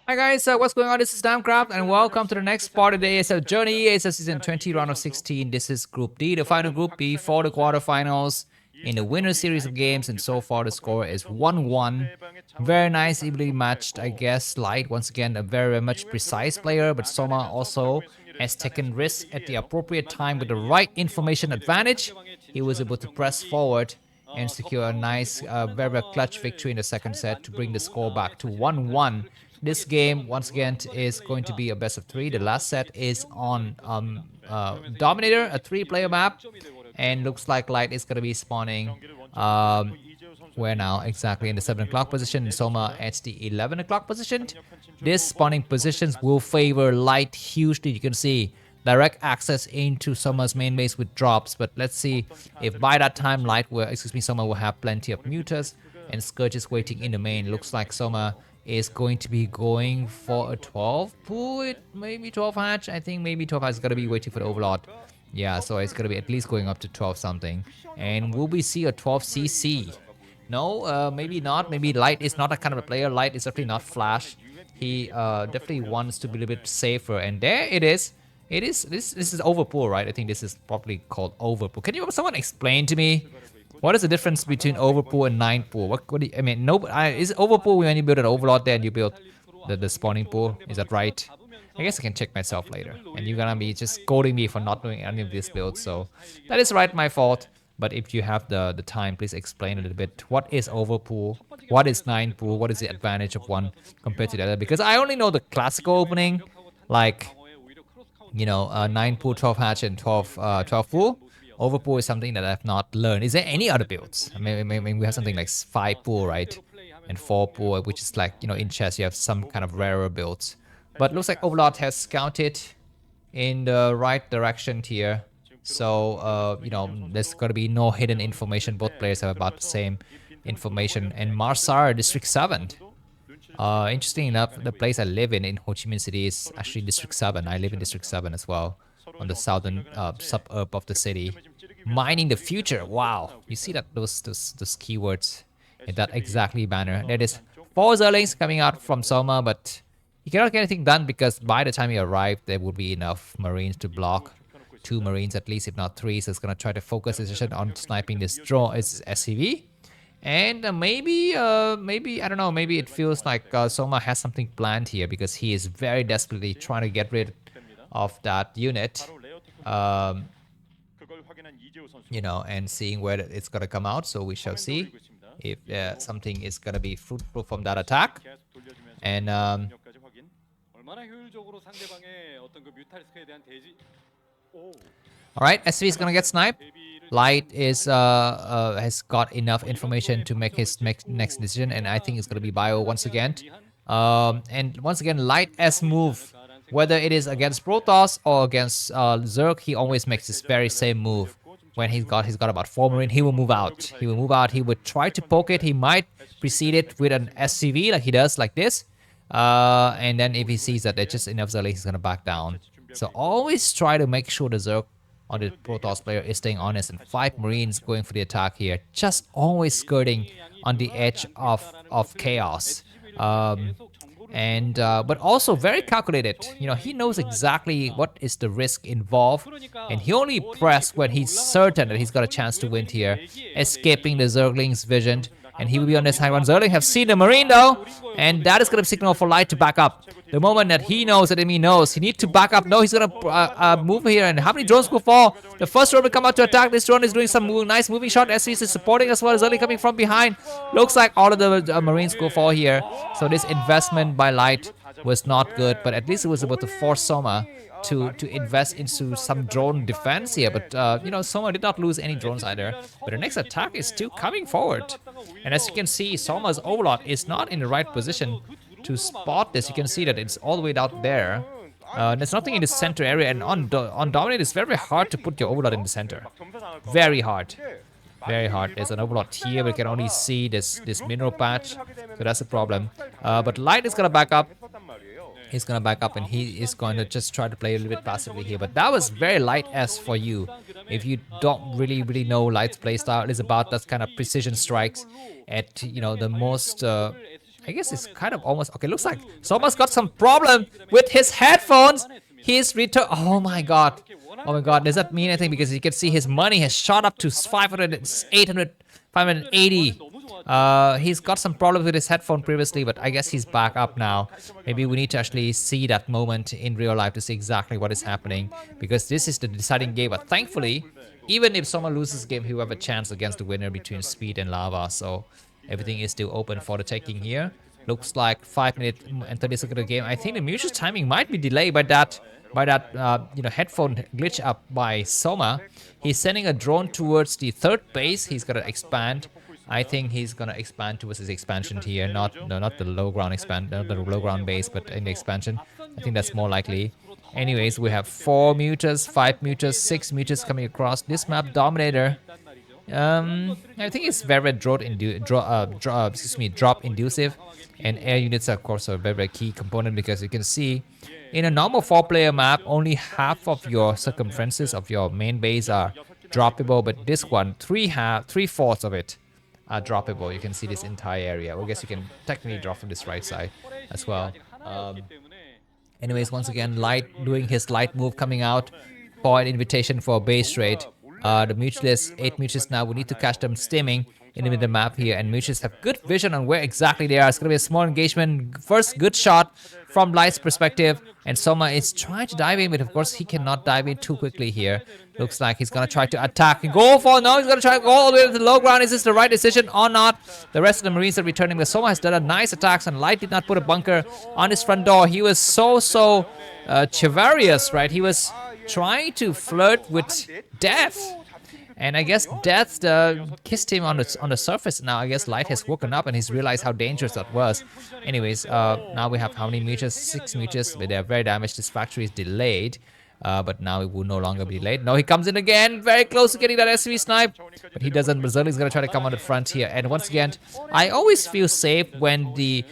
Hi guys, what's going on? This is Namkraft and welcome to the next part of the ASL journey. ASL Season 20 round of 16. This is Group D, the final Group B for the quarterfinals in the winner series of games, and so far the score is 1-1. Very nice, evenly matched, I guess. Light, once again, a very much precise player, but Soma also has taken risks at the appropriate time with the right information advantage. He was able to press forward and secure a nice, very clutch victory in the second set to bring the score back to 1-1. This game, once again, is going to be a best of three. The last set is on Dominator, a three-player map, and looks like Light is going to be spawning. Where now? Exactly in the 7 o'clock position, and Soma at the 11 o'clock position. These spawning positions will favor Light hugely. You can see direct access into Soma's main base with drops, but let's see if by that time Soma will have plenty of mutas and Scourge is waiting in the main. Looks like Soma is going to be going for a 12 pool, maybe 12 hatch. I think maybe 12 hatch is gonna be waiting for the overlord. Yeah, so it's gonna be at least going up to 12 something. And will we see a 12 CC? No, maybe not. Maybe Light is not that kind of a player. Light is definitely not Flash. He definitely wants to be a little bit safer. And there it is. This is overpool, right? I think this is probably called overpool. Can someone explain to me what is the difference between overpool and nine pool? What do you, I mean? No, is overpool when you build an overlord there and you build the spawning pool? Is that right? I guess I can check myself later. And you're gonna be just scolding me for not doing any of this build, so that is right, my fault. But if you have the time, please explain a little bit. What is overpool? What is nine pool? What is the advantage of one compared to the other? Because I only know the classical opening, like, you know, 9 pool, 12 hatch, and 12 pool. Overpool is something that I've not learned. Is there any other builds? I mean, we have something like 5 pool, right? And 4 pool, which is like, you know, in chess you have some kind of rarer builds. But looks like Overlord has scouted in the right direction here. So, you know, there's gonna be no hidden information. Both players have about the same information. And Marsar, District 7. Interesting enough, the place I live in Ho Chi Minh City is actually District 7. I live in District 7 as well, on the southern suburb of the city. Mining the future. Wow, you see that those keywords in that exactly banner. There is 4 Zerlings coming out from Soma, but he cannot get anything done because by the time he arrived, there would be enough Marines to block. 2 Marines at least, if not 3. So it's gonna try to focus his attention on sniping this drone. It's SCV. And maybe I don't know, maybe it feels like Soma has something planned here because he is very desperately trying to get rid of that unit. You know, and seeing where it's gonna come out. So we shall see if something is gonna be fruitful from that attack. And alright, SV is gonna get sniped. Light is has got enough information to make his next decision, and I think it's gonna be Bio once again. And once again, Light S move, whether it is against Protoss or against Zerg, he always makes this very same move. When he's got about 4 Marine, he will move out. He will move out. He would try to poke it. He might precede it with an SCV like he does, like this. And then if he sees that there's just enough Zerg, he's gonna back down. So always try to make sure the Zerg on the Protoss player is staying honest, and 5 Marines going for the attack here, just always skirting on the edge of chaos. But also very calculated. You know, he knows exactly what is the risk involved, and he only press when he's certain that he's got a chance to win here, escaping the Zergling's vision. And he will be on this high ground. Zerling have seen the Marine though, and that is going to signal for Light to back up. The moment that he knows that enemy knows, he needs to back up. No, he's going to move here. And how many drones will fall? The first drone will come out to attack. This drone is doing some nice moving shot. SCs is supporting as well. Zerling coming from behind. Looks like all of the Marines will fall here. So this investment by Light was not good, but at least it was able to force Soma to invest into some drone defense here. But, you know, Soma did not lose any drones either. But the next attack is still coming forward. And as you can see, Soma's Overlord is not in the right position to spot this. You can see that it's all the way out there. There's nothing in the center area. And on Dominator, it's very hard to put your Overlord in the center. Very hard. Very hard. There's an Overlord here. We can only see this mineral patch. So that's a problem. But Light is going to back up. He's gonna back up and he is going to just try to play a little bit passively here. But that was very Light S for you. If you don't really know Light's playstyle, it is about that kind of precision strikes at, you know, the most, I I guess it's kind of almost okay. Looks like Soma's got some problem with his headphones. He's return. Oh my god. Oh my god. Does that mean anything? Because you can see his money has shot up to 500, 800, 580. He's got some problems with his headphone previously, but I guess he's back up now. Maybe we need to actually see that moment in real life to see exactly what is happening, because this is the deciding game. But thankfully, even if someone loses game, he will have a chance against the winner between Speed and Lava. So everything is still open for the taking here. Looks like 5 minutes and 30 seconds of the game. I think the Mutu's timing might be delayed by that headphone glitch up by Soma. He's sending a drone towards the third base. He's gonna expand. I think he's gonna expand towards his expansion here, not the low ground not the low ground base, but in the expansion. I think that's more likely. Anyways, we have 4 mutas, 5 mutas, 6 mutas coming across this map. Dominator. I think it's very drop inducive, and air units are of course a very key component, because you can see in a normal 4-player map only half of your circumferences of your main base are droppable, but this one 3/4 of it are droppable. You can see this entire area. Well, I guess you can technically drop from this right side as well. Anyways, once again, Light doing his light move, coming out for an invitation for a base trade. The mutualists, 8 mutualists now, we need to catch them stimming in the middle map here, and mutualists have good vision on where exactly they are. It's going to be a small engagement. First good shot from Light's perspective, and Soma is trying to dive in, but of course he cannot dive in too quickly here. Looks like he's going to try to attack and go for, no, he's going to try to go all the way to the low ground. Is this the right decision or not? The rest of the Marines are returning, but Soma has done a nice attacks, and Light did not put a bunker on his front door. He was so chivalrous, right? He was trying to flirt with death. And I guess Death kissed him on the surface. Now I guess Light has woken up and he's realized how dangerous that was. Anyways, now we have how many meters? 6 meters, but they are very damaged. This factory is delayed, but now it will no longer be delayed. No, he comes in again, very close to getting that SV snipe, but he doesn't. Zelle is gonna try to come on the front here. And once again, I always feel safe when the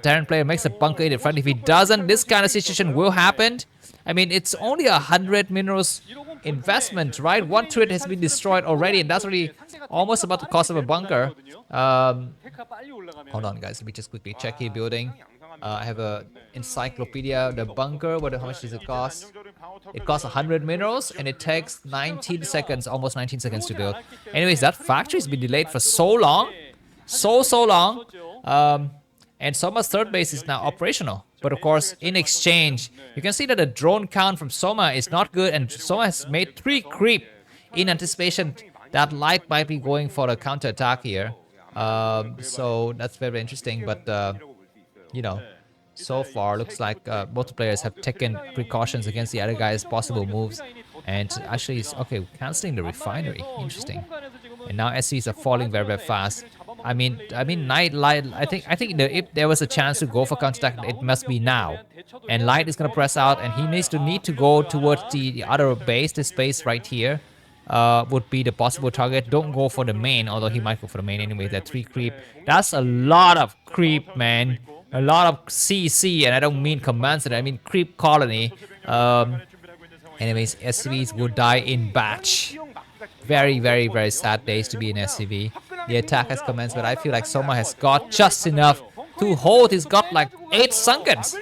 Terran player makes a bunker in the front. If he doesn't, this kind of situation will happen. I mean, it's only 100 minerals investment, right? 1 turret has been destroyed already, and that's already almost about the cost of a bunker. Hold on, guys. Let me just quickly check here. Building. I have a encyclopedia. The bunker. How much does it cost? It costs 100 minerals, and it takes 19 seconds, almost 19 seconds to build. Anyways, that factory has been delayed for so long, so long. And Soma's third base is now operational. But of course, in exchange, you can see that the drone count from Soma is not good, and Soma has made 3 creep in anticipation that Light might be going for a counter attack here. So that's very interesting. But you know, so far looks like both players have taken precautions against the other guy's possible moves, and actually, okay, canceling the refinery. Interesting. And now SCs are falling very fast. I mean, Light. I think if there was a chance to go for counterattack, it must be now. And Light is gonna press out, and he needs to go towards the other base. This base right here would be the possible target. Don't go for the main, although he might go for the main anyway. That 3 creep. That's a lot of creep, man. A lot of CC, and I don't mean command center. I mean creep colony. Anyways, SCVs will die in batch. Very sad days to be in SCV. The attack has commenced, but I feel like Soma has got just enough to hold. He's got like 8 sunkens.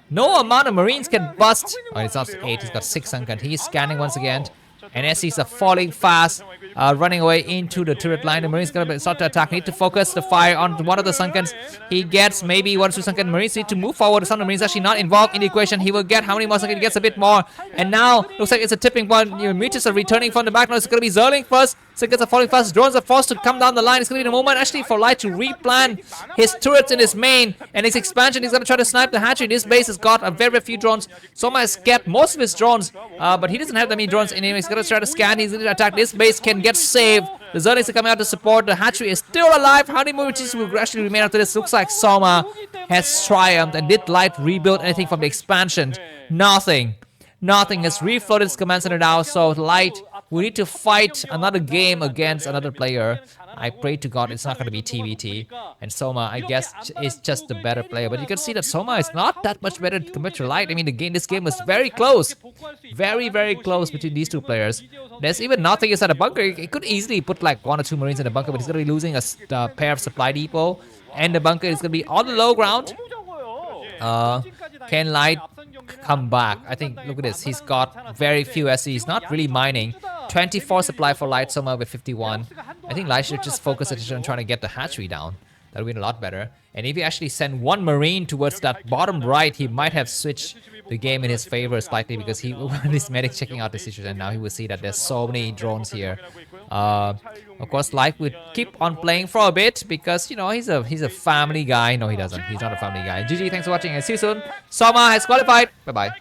No amount of Marines can bust. Oh, it's not 8, he's got 6 sunken. He's scanning once again. And SCs are falling fast, running away into the turret line. The Marines gonna start to attack. Need to focus the fire on one of the sunkens. He gets maybe 1 or 2 sunken. Marines need to move forward. Some of the Marines actually not involved in the equation. He will get how many more sunken? He gets a bit more. And now looks like it's a tipping point. Mutas are returning from the back. Now it's gonna be Zerling first. Sunkens are falling fast. Drones are forced to come down the line. It's gonna be the moment actually for Light to replan his turrets in his main and his expansion. He's gonna try to snipe the hatchery. This base has got a very few drones. Soma has kept most of his drones, but he doesn't have that many drones anyway. He's gonna try to scan. He's gonna attack. This base can get saved. The Zerlings are coming out to support. The hatchery is still alive. How many more witches will actually remain after this? Looks like Soma has triumphed. And did Light rebuild anything from the expansion? Nothing. Nothing has refloated his command center now, so Light We need to fight another game against another player. I pray to God it's not going to be TVT. And Soma, I guess, is just the better player. But you can see that Soma is not that much better compared to Light. I mean, this game was very close. Very, very close between these two players. There's even nothing inside the bunker. He could easily put like 1 or 2 Marines in the bunker, but he's going to be losing a pair of supply depot. And the bunker is going to be on the low ground. Can Light come back? I think, look at this. He's got very few SE. He's not really mining. 24 supply for Light, Soma with 51. I think Light should just focus attention on trying to get the hatchery down. That would be a lot better. And if he actually send 1 Marine towards that bottom right, he might have switched the game in his favor slightly, because he this medic checking out the situation, and now he will see that there's so many drones here. Of course, Light would keep on playing for a bit, because you know he's a family guy. No, he doesn't. He's not a family guy. GG, thanks for watching, and see you soon. Soma has qualified. Bye bye.